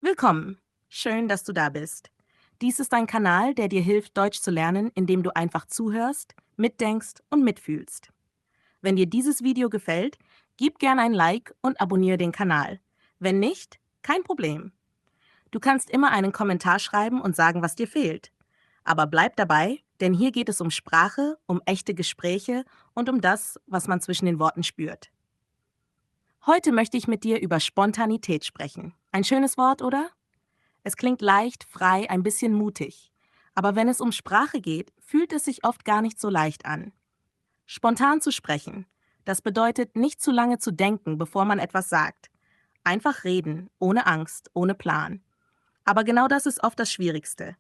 Willkommen. Schön, dass du da bist. Dies ist ein Kanal, der dir hilft, Deutsch zu lernen, indem du einfach zuhörst, mitdenkst und mitfühlst. Wenn dir dieses Video gefällt, gib gern ein Like und abonniere den Kanal. Wenn nicht, kein Problem. Du kannst immer einen Kommentar schreiben und sagen, was dir fehlt. Aber bleib dabei, denn hier geht es um Sprache, um echte Gespräche und um das, was man zwischen den Worten spürt. Heute möchte ich mit dir über Spontanität sprechen. Ein schönes Wort, oder? Es klingt leicht, frei, ein bisschen mutig. Aber wenn es um Sprache geht, fühlt es sich oft gar nicht so leicht an. Spontan zu sprechen, das bedeutet nicht zu lange zu denken, bevor man etwas sagt. Einfach reden, ohne Angst, ohne Plan. Aber genau das ist oft das Schwierigste.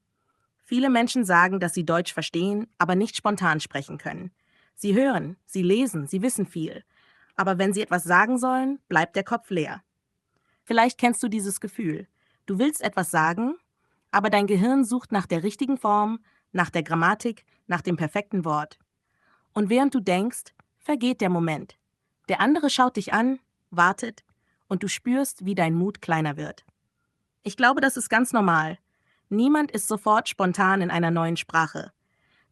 Viele Menschen sagen, dass sie Deutsch verstehen, aber nicht spontan sprechen können. Sie hören, sie lesen, sie wissen viel. Aber wenn sie etwas sagen sollen, bleibt der Kopf leer. Vielleicht kennst du dieses Gefühl. Du willst etwas sagen, aber dein Gehirn sucht nach der richtigen Form, nach der Grammatik, nach dem perfekten Wort. Und während du denkst, vergeht der Moment. Der andere schaut dich an, wartet und du spürst, wie dein Mut kleiner wird. Ich glaube, das ist ganz normal. Niemand ist sofort spontan in einer neuen Sprache.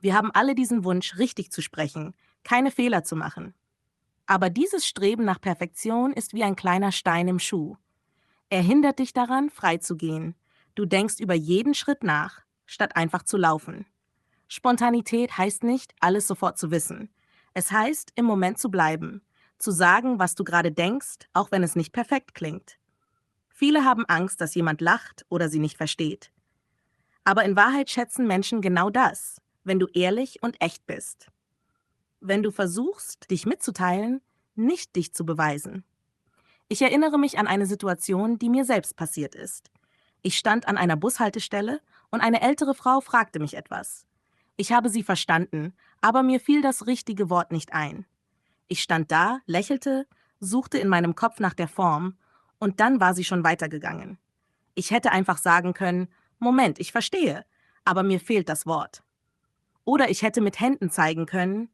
Wir haben alle diesen Wunsch, richtig zu sprechen, keine Fehler zu machen. Aber dieses Streben nach Perfektion ist wie ein kleiner Stein im Schuh. Er hindert dich daran, frei zu gehen. Du denkst über jeden Schritt nach, statt einfach zu laufen. Spontanität heißt nicht, alles sofort zu wissen. Es heißt, im Moment zu bleiben, zu sagen, was du gerade denkst, auch wenn es nicht perfekt klingt. Viele haben Angst, dass jemand lacht oder sie nicht versteht. Aber in Wahrheit schätzen Menschen genau das, wenn du ehrlich und echt bist. Wenn du versuchst, dich mitzuteilen, nicht dich zu beweisen. Ich erinnere mich an eine Situation, die mir selbst passiert ist. Ich stand an einer Bushaltestelle und eine ältere Frau fragte mich etwas. Ich habe sie verstanden, aber mir fiel das richtige Wort nicht ein. Ich stand da, lächelte, suchte in meinem Kopf nach der Form und dann war sie schon weitergegangen. Ich hätte einfach sagen können, Moment, ich verstehe, aber mir fehlt das Wort. Oder ich hätte mit Händen zeigen können,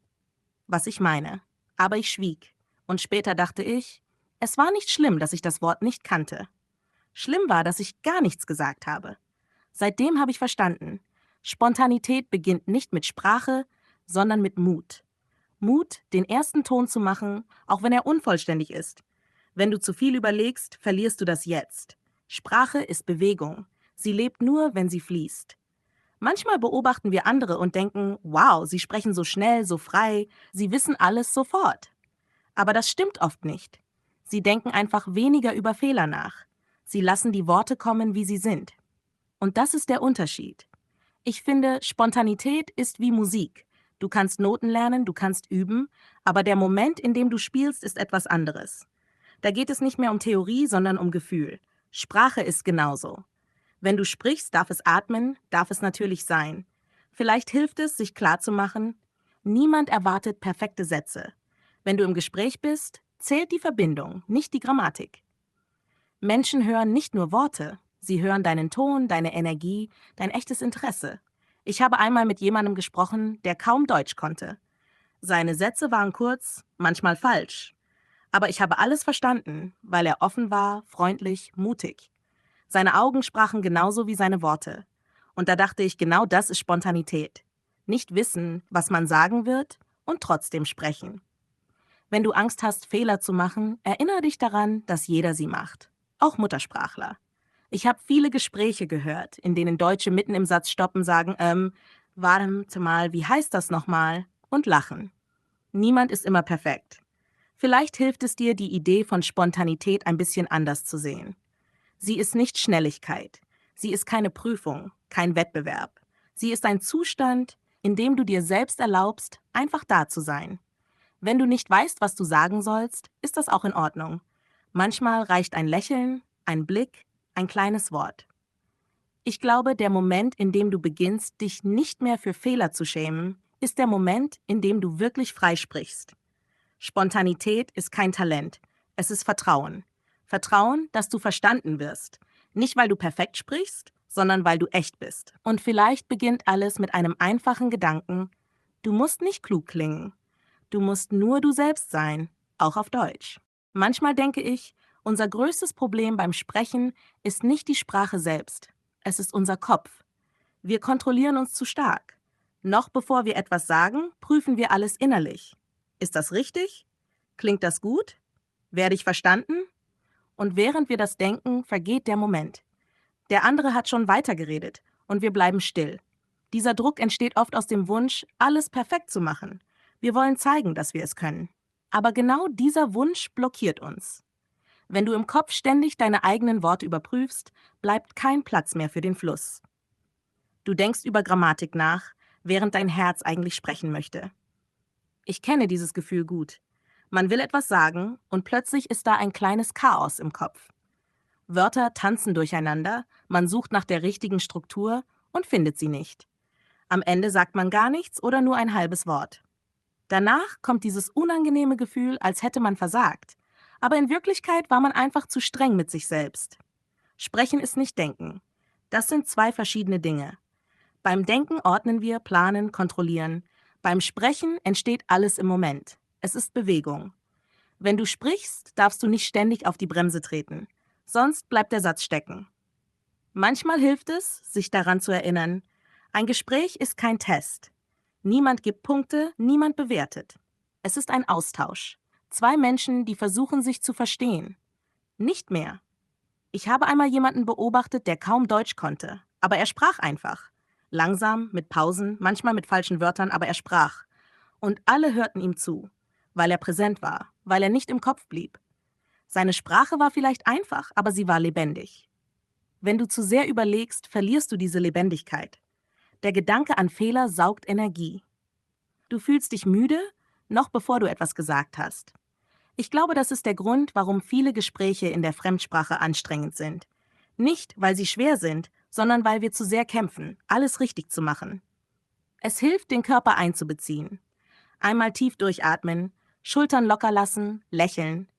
was ich meine. Aber ich schwieg. Und später dachte ich, es war nicht schlimm, dass ich das Wort nicht kannte. Schlimm war, dass ich gar nichts gesagt habe. Seitdem habe ich verstanden, Spontanität beginnt nicht mit Sprache, sondern mit Mut. Mut, den ersten Ton zu machen, auch wenn er unvollständig ist. Wenn du zu viel überlegst, verlierst du das Jetzt. Sprache ist Bewegung. Sie lebt nur, wenn sie fließt. Manchmal beobachten wir andere und denken, wow, sie sprechen so schnell, so frei, sie wissen alles sofort. Aber das stimmt oft nicht. Sie denken einfach weniger über Fehler nach. Sie lassen die Worte kommen, wie sie sind. Und das ist der Unterschied. Ich finde, Spontanität ist wie Musik. Du kannst Noten lernen, du kannst üben, aber der Moment, in dem du spielst, ist etwas anderes. Da geht es nicht mehr um Theorie, sondern um Gefühl. Sprache ist genauso. Wenn du sprichst, darf es atmen, darf es natürlich sein. Vielleicht hilft es, sich klarzumachen, niemand erwartet perfekte Sätze. Wenn du im Gespräch bist, zählt die Verbindung, nicht die Grammatik. Menschen hören nicht nur Worte, sie hören deinen Ton, deine Energie, dein echtes Interesse. Ich habe einmal mit jemandem gesprochen, der kaum Deutsch konnte. Seine Sätze waren kurz, manchmal falsch. Aber ich habe alles verstanden, weil er offen war, freundlich, mutig. Seine Augen sprachen genauso wie seine Worte. Und da dachte ich, genau das ist Spontanität. Nicht wissen, was man sagen wird und trotzdem sprechen. Wenn du Angst hast, Fehler zu machen, erinnere dich daran, dass jeder sie macht. Auch Muttersprachler. Ich habe viele Gespräche gehört, in denen Deutsche mitten im Satz stoppen, sagen, warte mal, wie heißt das nochmal? Und lachen. Niemand ist immer perfekt. Vielleicht hilft es dir, die Idee von Spontanität ein bisschen anders zu sehen. Sie ist nicht Schnelligkeit. Sie ist keine Prüfung, kein Wettbewerb. Sie ist ein Zustand, in dem du dir selbst erlaubst, einfach da zu sein. Wenn du nicht weißt, was du sagen sollst, ist das auch in Ordnung. Manchmal reicht ein Lächeln, ein Blick, ein kleines Wort. Ich glaube, der Moment, in dem du beginnst, dich nicht mehr für Fehler zu schämen, ist der Moment, in dem du wirklich frei sprichst. Spontanität ist kein Talent, es ist Vertrauen. Vertrauen, dass du verstanden wirst. Nicht, weil du perfekt sprichst, sondern weil du echt bist. Und vielleicht beginnt alles mit einem einfachen Gedanken: Du musst nicht klug klingen. Du musst nur du selbst sein, auch auf Deutsch. Manchmal denke ich, Unser größtes Problem beim Sprechen ist nicht die Sprache selbst. Es ist unser Kopf. Wir kontrollieren uns zu stark. Noch bevor wir etwas sagen, prüfen wir alles innerlich. Ist das richtig? Klingt das gut? Werde ich verstanden? Und während wir das denken, vergeht der Moment. Der andere hat schon weitergeredet und wir bleiben still. Dieser Druck entsteht oft aus dem Wunsch, alles perfekt zu machen. Wir wollen zeigen, dass wir es können. Aber genau dieser Wunsch blockiert uns. Wenn du im Kopf ständig deine eigenen Worte überprüfst, bleibt kein Platz mehr für den Fluss. Du denkst über Grammatik nach, während dein Herz eigentlich sprechen möchte. Ich kenne dieses Gefühl gut. Man will etwas sagen und plötzlich ist da ein kleines Chaos im Kopf. Wörter tanzen durcheinander, man sucht nach der richtigen Struktur und findet sie nicht. Am Ende sagt man gar nichts oder nur ein halbes Wort. Danach kommt dieses unangenehme Gefühl, als hätte man versagt. Aber in Wirklichkeit war man einfach zu streng mit sich selbst. Sprechen ist nicht Denken. Das sind zwei verschiedene Dinge. Beim Denken ordnen wir, planen, kontrollieren. Beim Sprechen entsteht alles im Moment. Es ist Bewegung. Wenn du sprichst, darfst du nicht ständig auf die Bremse treten. Sonst bleibt der Satz stecken. Manchmal hilft es, sich daran zu erinnern, ein Gespräch ist kein Test. Niemand gibt Punkte, niemand bewertet. Es ist ein Austausch. Zwei Menschen, die versuchen, sich zu verstehen. Nicht mehr. Ich habe einmal jemanden beobachtet, der kaum Deutsch konnte, aber er sprach einfach. Langsam, mit Pausen, manchmal mit falschen Wörtern, aber er sprach. Und alle hörten ihm zu, weil er präsent war, weil er nicht im Kopf blieb. Seine Sprache war vielleicht einfach, aber sie war lebendig. Wenn du zu sehr überlegst, verlierst du diese Lebendigkeit. Der Gedanke an Fehler saugt Energie. Du fühlst dich müde, noch bevor du etwas gesagt hast. Ich glaube, das ist der Grund, warum viele Gespräche in der Fremdsprache anstrengend sind. Nicht, weil sie schwer sind, sondern weil wir zu sehr kämpfen, alles richtig zu machen. Es hilft, den Körper einzubeziehen. Einmal tief durchatmen, Schultern locker lassen, lächeln.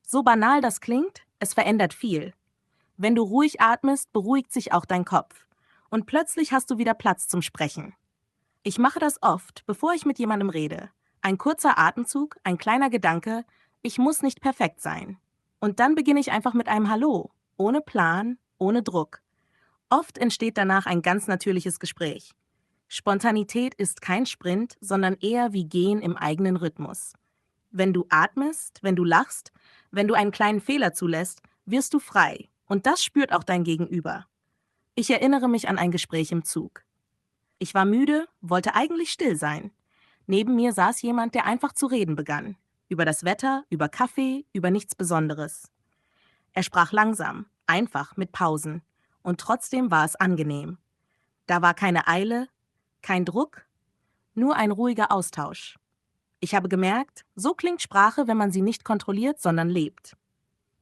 So banal das klingt, es verändert viel. Wenn du ruhig atmest, beruhigt sich auch dein Kopf. Und plötzlich hast du wieder Platz zum Sprechen. Ich mache das oft, bevor ich mit jemandem rede. Ein kurzer Atemzug, ein kleiner Gedanke, ich muss nicht perfekt sein. Und dann beginne ich einfach mit einem Hallo, ohne Plan, ohne Druck. Oft entsteht danach ein ganz natürliches Gespräch. Spontanität ist kein Sprint, sondern eher wie Gehen im eigenen Rhythmus. Wenn du atmest, wenn du lachst, wenn du einen kleinen Fehler zulässt, wirst du frei. Und das spürt auch dein Gegenüber. Ich erinnere mich an ein Gespräch im Zug. Ich war müde, wollte eigentlich still sein. Neben mir saß jemand, der einfach zu reden begann. Über das Wetter, über Kaffee, über nichts Besonderes. Er sprach langsam, einfach, mit Pausen. Und trotzdem war es angenehm. Da war keine Eile, kein Druck, nur ein ruhiger Austausch. Ich habe gemerkt, so klingt Sprache, wenn man sie nicht kontrolliert, sondern lebt.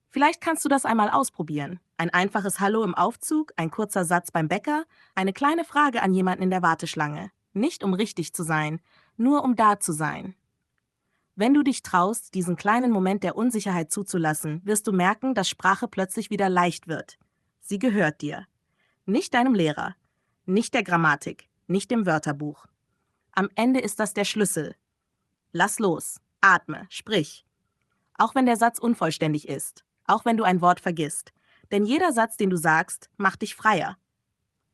Vielleicht kannst du das einmal ausprobieren. Ein einfaches Hallo im Aufzug, ein kurzer Satz beim Bäcker, eine kleine Frage an jemanden in der Warteschlange. Nicht um richtig zu sein, nur um da zu sein. Wenn du dich traust, diesen kleinen Moment der Unsicherheit zuzulassen, wirst du merken, dass Sprache plötzlich wieder leicht wird. Sie gehört dir. Nicht deinem Lehrer, nicht der Grammatik, nicht dem Wörterbuch. Am Ende ist das der Schlüssel. Lass los, atme, sprich. Auch wenn der Satz unvollständig ist, auch wenn du ein Wort vergisst. Denn jeder Satz, den du sagst, macht dich freier.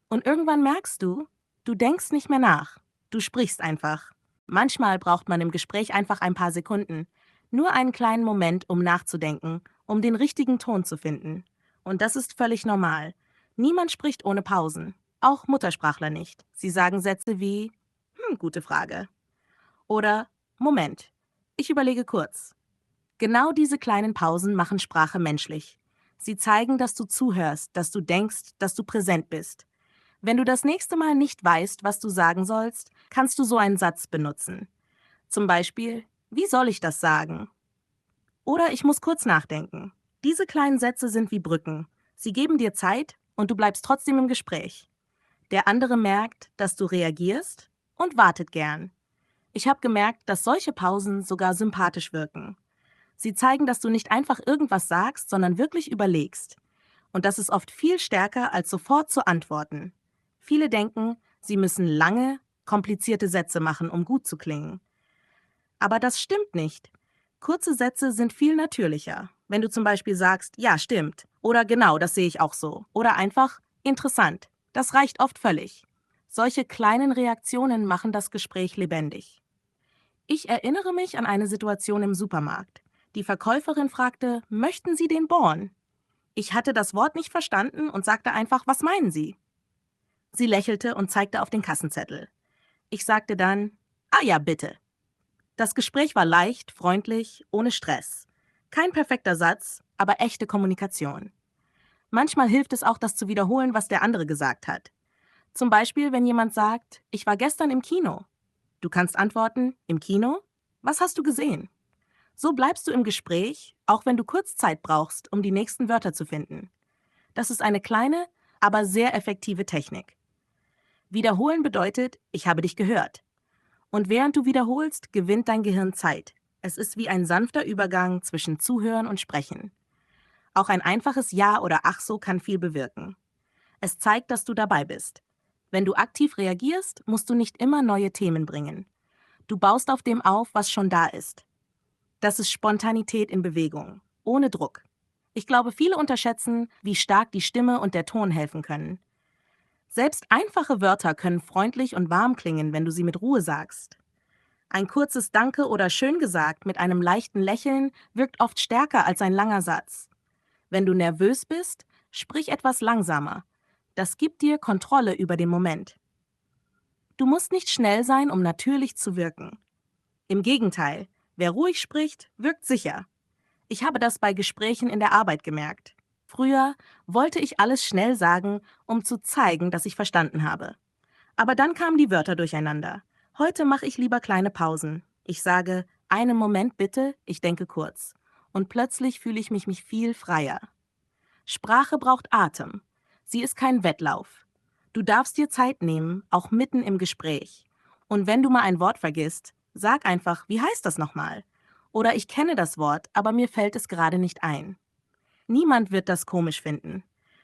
Und irgendwann merkst du, du denkst nicht mehr nach. Du sprichst einfach. Manchmal braucht man im Gespräch einfach ein paar Sekunden. Nur einen kleinen Moment, um nachzudenken, um den richtigen Ton zu finden. Und das ist völlig normal. Niemand spricht ohne Pausen. Auch Muttersprachler nicht. Sie sagen Sätze wie, gute Frage. Oder, Moment, ich überlege kurz. Genau diese kleinen Pausen machen Sprache menschlich. Sie zeigen, dass du zuhörst, dass du denkst, dass du präsent bist. Wenn du das nächste Mal nicht weißt, was du sagen sollst, kannst du so einen Satz benutzen. Zum Beispiel, wie soll ich das sagen? Oder ich muss kurz nachdenken. Diese kleinen Sätze sind wie Brücken. Sie geben dir Zeit und du bleibst trotzdem im Gespräch. Der andere merkt, dass du reagierst und wartet gern. Ich habe gemerkt, dass solche Pausen sogar sympathisch wirken. Sie zeigen, dass du nicht einfach irgendwas sagst, sondern wirklich überlegst. Und das ist oft viel stärker, als sofort zu antworten. Viele denken, sie müssen lange, komplizierte Sätze machen, um gut zu klingen. Aber das stimmt nicht. Kurze Sätze sind viel natürlicher. Wenn du zum Beispiel sagst, ja, stimmt, oder genau, das sehe ich auch so, oder einfach interessant, das reicht oft völlig. Solche kleinen Reaktionen machen das Gespräch lebendig. Ich erinnere mich an eine Situation im Supermarkt. Die Verkäuferin fragte, möchten Sie den Born? Ich hatte das Wort nicht verstanden und sagte einfach, was meinen Sie? Sie lächelte und zeigte auf den Kassenzettel. Ich sagte dann, ah ja, bitte. Das Gespräch war leicht, freundlich, ohne Stress. Kein perfekter Satz, aber echte Kommunikation. Manchmal hilft es auch, das zu wiederholen, was der andere gesagt hat. Zum Beispiel, wenn jemand sagt, ich war gestern im Kino. Du kannst antworten, im Kino? Was hast du gesehen? So bleibst du im Gespräch, auch wenn du kurz Zeit brauchst, um die nächsten Wörter zu finden. Das ist eine kleine, aber sehr effektive Technik. Wiederholen bedeutet, ich habe dich gehört. Und während du wiederholst, gewinnt dein Gehirn Zeit. Es ist wie ein sanfter Übergang zwischen Zuhören und Sprechen. Auch ein einfaches Ja oder Ach so kann viel bewirken. Es zeigt, dass du dabei bist. Wenn du aktiv reagierst, musst du nicht immer neue Themen bringen. Du baust auf dem auf, was schon da ist. Das ist Spontanität in Bewegung, ohne Druck. Ich glaube, viele unterschätzen, wie stark die Stimme und der Ton helfen können. Selbst einfache Wörter können freundlich und warm klingen, wenn du sie mit Ruhe sagst. Ein kurzes Danke oder schön gesagt mit einem leichten Lächeln wirkt oft stärker als ein langer Satz. Wenn du nervös bist, sprich etwas langsamer. Das gibt dir Kontrolle über den Moment. Du musst nicht schnell sein, um natürlich zu wirken. Im Gegenteil, wer ruhig spricht, wirkt sicher. Ich habe das bei Gesprächen in der Arbeit gemerkt. Früher wollte ich alles schnell sagen, um zu zeigen, dass ich verstanden habe. Aber dann kamen die Wörter durcheinander. Heute mache ich lieber kleine Pausen. Ich sage, einen Moment bitte, ich denke kurz. Und plötzlich fühle ich mich viel freier. Sprache braucht Atem. Sie ist kein Wettlauf. Du darfst dir Zeit nehmen, auch mitten im Gespräch. Und wenn du mal ein Wort vergisst, sag einfach, wie heißt das nochmal? Oder ich kenne das Wort, aber mir fällt es gerade nicht ein. Niemand wird das komisch finden.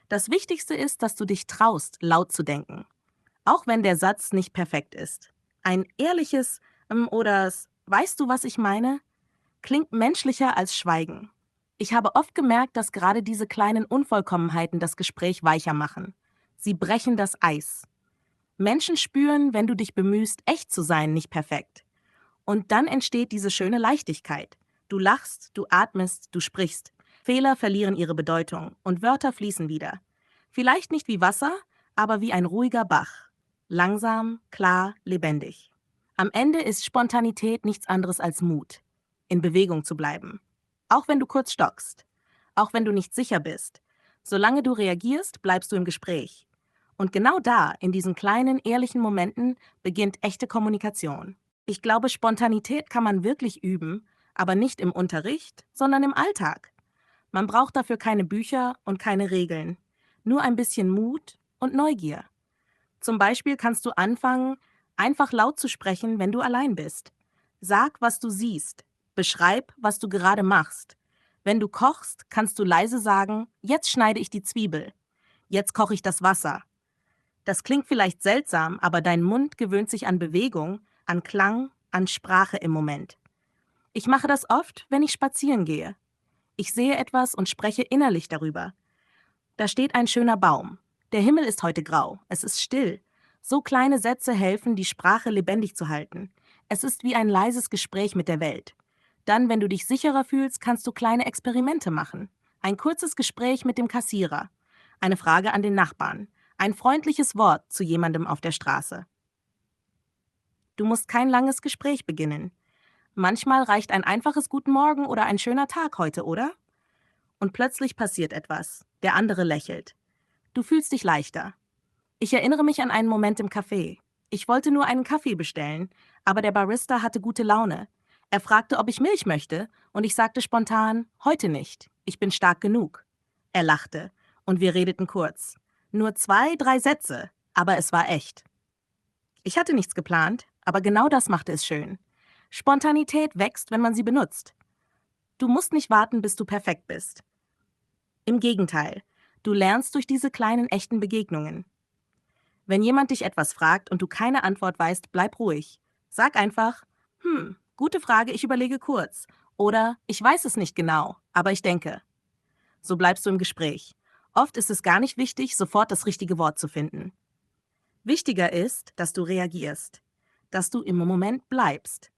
Das Wichtigste ist, dass du dich traust, laut zu denken. Auch wenn der Satz nicht perfekt ist. Ein ehrliches oder weißt du, was ich meine, klingt menschlicher als Schweigen. Ich habe oft gemerkt, dass gerade diese kleinen Unvollkommenheiten das Gespräch weicher machen. Sie brechen das Eis. Menschen spüren, wenn du dich bemühst, echt zu sein, nicht perfekt. Und dann entsteht diese schöne Leichtigkeit. Du lachst, du atmest, du sprichst. Fehler verlieren ihre Bedeutung und Wörter fließen wieder. Vielleicht nicht wie Wasser, aber wie ein ruhiger Bach. Langsam, klar, lebendig. Am Ende ist Spontanität nichts anderes als Mut, in Bewegung zu bleiben. Auch wenn du kurz stockst. Auch wenn du nicht sicher bist. Solange du reagierst, bleibst du im Gespräch. Und genau da, in diesen kleinen, ehrlichen Momenten, beginnt echte Kommunikation. Ich glaube, Spontanität kann man wirklich üben, aber nicht im Unterricht, sondern im Alltag. Man braucht dafür keine Bücher und keine Regeln, nur ein bisschen Mut und Neugier. Zum Beispiel kannst du anfangen, einfach laut zu sprechen, wenn du allein bist. Sag, was du siehst. Beschreib, was du gerade machst. Wenn du kochst, kannst du leise sagen, jetzt schneide ich die Zwiebel. Jetzt koche ich das Wasser. Das klingt vielleicht seltsam, aber dein Mund gewöhnt sich an Bewegung, an Klang, an Sprache im Moment. Ich mache das oft, wenn ich spazieren gehe. Ich sehe etwas und spreche innerlich darüber. Da steht ein schöner Baum. Der Himmel ist heute grau. Es ist still. So kleine Sätze helfen, die Sprache lebendig zu halten. Es ist wie ein leises Gespräch mit der Welt. Dann, wenn du dich sicherer fühlst, kannst du kleine Experimente machen. Ein kurzes Gespräch mit dem Kassierer. Eine Frage an den Nachbarn. Ein freundliches Wort zu jemandem auf der Straße. Du musst kein langes Gespräch beginnen. Manchmal reicht ein einfaches Guten Morgen oder ein schöner Tag heute, oder? Und plötzlich passiert etwas. Der andere lächelt. Du fühlst dich leichter. Ich erinnere mich an einen Moment im Café. Ich wollte nur einen Kaffee bestellen, aber der Barista hatte gute Laune. Er fragte, ob ich Milch möchte, und ich sagte spontan, heute nicht. Ich bin stark genug. Er lachte, und wir redeten kurz. Nur 2, 3 Sätze, aber es war echt. Ich hatte nichts geplant, aber genau das machte es schön. Spontanität wächst, wenn man sie benutzt. Du musst nicht warten, bis du perfekt bist. Im Gegenteil, du lernst durch diese kleinen echten Begegnungen. Wenn jemand dich etwas fragt und du keine Antwort weißt, bleib ruhig. Sag einfach, gute Frage, ich überlege kurz. Oder ich weiß es nicht genau, aber ich denke. So bleibst du im Gespräch. Oft ist es gar nicht wichtig, sofort das richtige Wort zu finden. Wichtiger ist, dass du reagierst, dass du im Moment bleibst.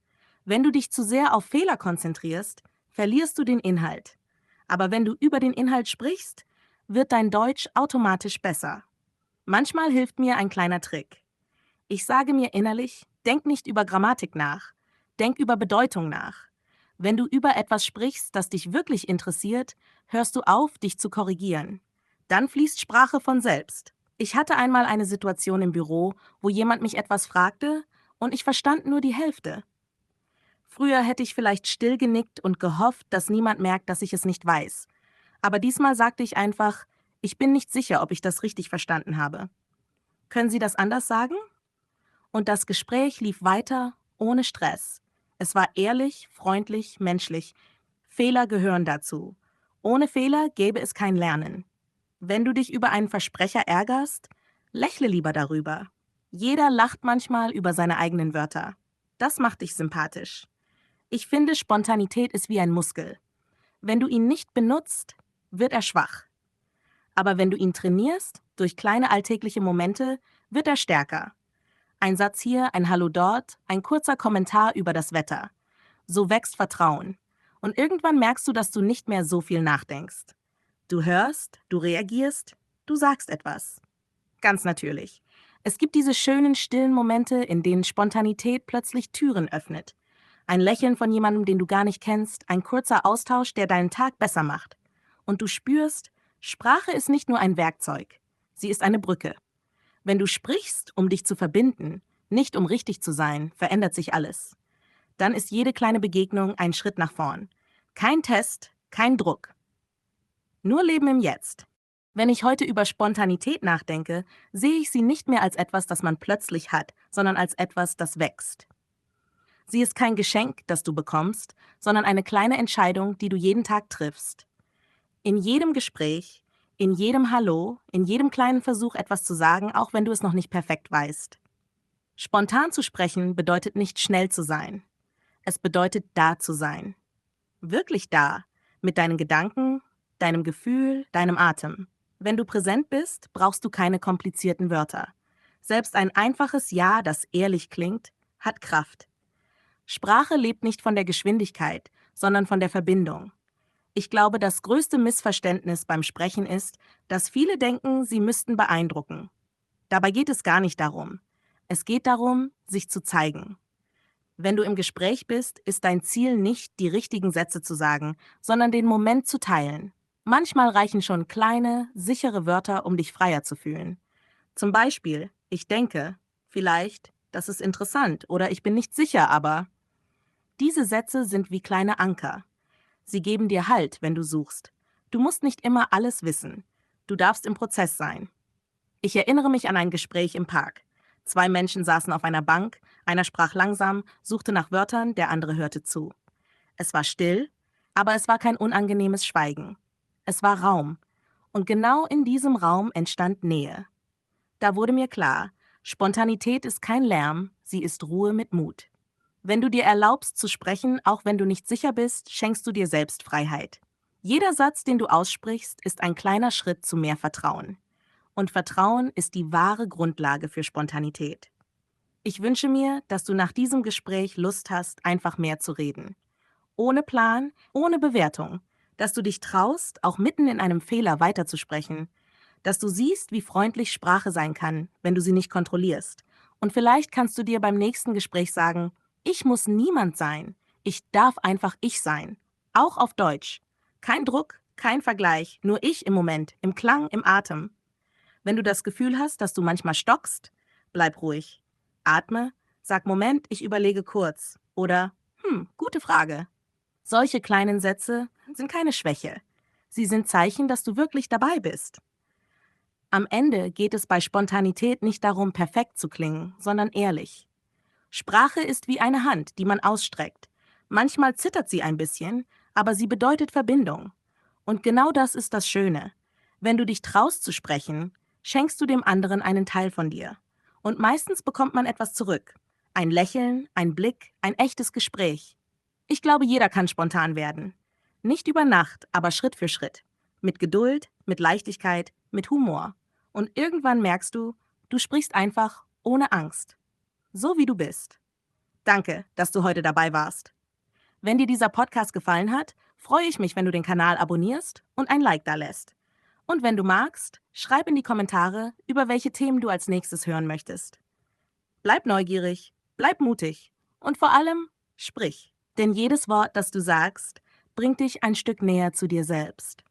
Wenn du dich zu sehr auf Fehler konzentrierst, verlierst du den Inhalt. Aber wenn du über den Inhalt sprichst, wird dein Deutsch automatisch besser. Manchmal hilft mir ein kleiner Trick. Ich sage mir innerlich, denk nicht über Grammatik nach, denk über Bedeutung nach. Wenn du über etwas sprichst, das dich wirklich interessiert, hörst du auf, dich zu korrigieren. Dann fließt Sprache von selbst. Ich hatte einmal eine Situation im Büro, wo jemand mich etwas fragte und ich verstand nur die Hälfte. Früher hätte ich vielleicht still genickt und gehofft, dass niemand merkt, dass ich es nicht weiß. Aber diesmal sagte ich einfach, ich bin nicht sicher, ob ich das richtig verstanden habe. Können Sie das anders sagen? Und das Gespräch lief weiter, ohne Stress. Es war ehrlich, freundlich, menschlich. Fehler gehören dazu. Ohne Fehler gäbe es kein Lernen. Wenn du dich über einen Versprecher ärgerst, lächle lieber darüber. Jeder lacht manchmal über seine eigenen Wörter. Das macht dich sympathisch. Ich finde, Spontanität ist wie ein Muskel. Wenn du ihn nicht benutzt, wird er schwach. Aber wenn du ihn trainierst, durch kleine alltägliche Momente, wird er stärker. Ein Satz hier, ein Hallo dort, ein kurzer Kommentar über das Wetter. So wächst Vertrauen. Und irgendwann merkst du, dass du nicht mehr so viel nachdenkst. Du hörst, du reagierst, du sagst etwas. Ganz natürlich. Es gibt diese schönen, stillen Momente, in denen Spontanität plötzlich Türen öffnet. Ein Lächeln von jemandem, den du gar nicht kennst, ein kurzer Austausch, der deinen Tag besser macht. Und du spürst, Sprache ist nicht nur ein Werkzeug, sie ist eine Brücke. Wenn du sprichst, um dich zu verbinden, nicht um richtig zu sein, verändert sich alles. Dann ist jede kleine Begegnung ein Schritt nach vorn. Kein Test, kein Druck. Nur Leben im Jetzt. Wenn ich heute über Spontanität nachdenke, sehe ich sie nicht mehr als etwas, das man plötzlich hat, sondern als etwas, das wächst. Sie ist kein Geschenk, das du bekommst, sondern eine kleine Entscheidung, die du jeden Tag triffst. In jedem Gespräch, in jedem Hallo, in jedem kleinen Versuch, etwas zu sagen, auch wenn du es noch nicht perfekt weißt. Spontan zu sprechen bedeutet nicht schnell zu sein. Es bedeutet da zu sein. Wirklich da. Mit deinen Gedanken, deinem Gefühl, deinem Atem. Wenn du präsent bist, brauchst du keine komplizierten Wörter. Selbst ein einfaches Ja, das ehrlich klingt, hat Kraft. Sprache lebt nicht von der Geschwindigkeit, sondern von der Verbindung. Ich glaube, das größte Missverständnis beim Sprechen ist, dass viele denken, sie müssten beeindrucken. Dabei geht es gar nicht darum. Es geht darum, sich zu zeigen. Wenn du im Gespräch bist, ist dein Ziel nicht, die richtigen Sätze zu sagen, sondern den Moment zu teilen. Manchmal reichen schon kleine, sichere Wörter, um dich freier zu fühlen. Zum Beispiel, ich denke, vielleicht, das ist interessant oder ich bin nicht sicher, aber. Diese Sätze sind wie kleine Anker. Sie geben dir Halt, wenn du suchst. Du musst nicht immer alles wissen. Du darfst im Prozess sein. Ich erinnere mich an ein Gespräch im Park. Zwei Menschen saßen auf einer Bank, einer sprach langsam, suchte nach Wörtern, der andere hörte zu. Es war still, aber es war kein unangenehmes Schweigen. Es war Raum. Und genau in diesem Raum entstand Nähe. Da wurde mir klar, Spontanität ist kein Lärm, sie ist Ruhe mit Mut. Wenn du dir erlaubst zu sprechen, auch wenn du nicht sicher bist, schenkst du dir selbst Freiheit. Jeder Satz, den du aussprichst, ist ein kleiner Schritt zu mehr Vertrauen. Und Vertrauen ist die wahre Grundlage für Spontanität. Ich wünsche mir, dass du nach diesem Gespräch Lust hast, einfach mehr zu reden. Ohne Plan, ohne Bewertung. Dass du dich traust, auch mitten in einem Fehler weiterzusprechen. Dass du siehst, wie freundlich Sprache sein kann, wenn du sie nicht kontrollierst. Und vielleicht kannst du dir beim nächsten Gespräch sagen, ich muss niemand sein. Ich darf einfach ich sein. Auch auf Deutsch. Kein Druck, kein Vergleich, nur ich im Moment, im Klang, im Atem. Wenn du das Gefühl hast, dass du manchmal stockst, bleib ruhig. Atme, sag Moment, ich überlege kurz. Oder, gute Frage. Solche kleinen Sätze sind keine Schwäche. Sie sind Zeichen, dass du wirklich dabei bist. Am Ende geht es bei Spontanität nicht darum, perfekt zu klingen, sondern ehrlich. Sprache ist wie eine Hand, die man ausstreckt. Manchmal zittert sie ein bisschen, aber sie bedeutet Verbindung. Und genau das ist das Schöne. Wenn du dich traust zu sprechen, schenkst du dem anderen einen Teil von dir. Und meistens bekommt man etwas zurück. Ein Lächeln, ein Blick, ein echtes Gespräch. Ich glaube, jeder kann spontan werden. Nicht über Nacht, aber Schritt für Schritt. Mit Geduld, mit Leichtigkeit, mit Humor. Und irgendwann merkst du, du sprichst einfach ohne Angst. So wie du bist. Danke, dass du heute dabei warst. Wenn dir dieser Podcast gefallen hat, freue ich mich, wenn du den Kanal abonnierst und ein Like dalässt. Und wenn du magst, schreib in die Kommentare, über welche Themen du als nächstes hören möchtest. Bleib neugierig, bleib mutig und vor allem sprich. Denn jedes Wort, das du sagst, bringt dich ein Stück näher zu dir selbst.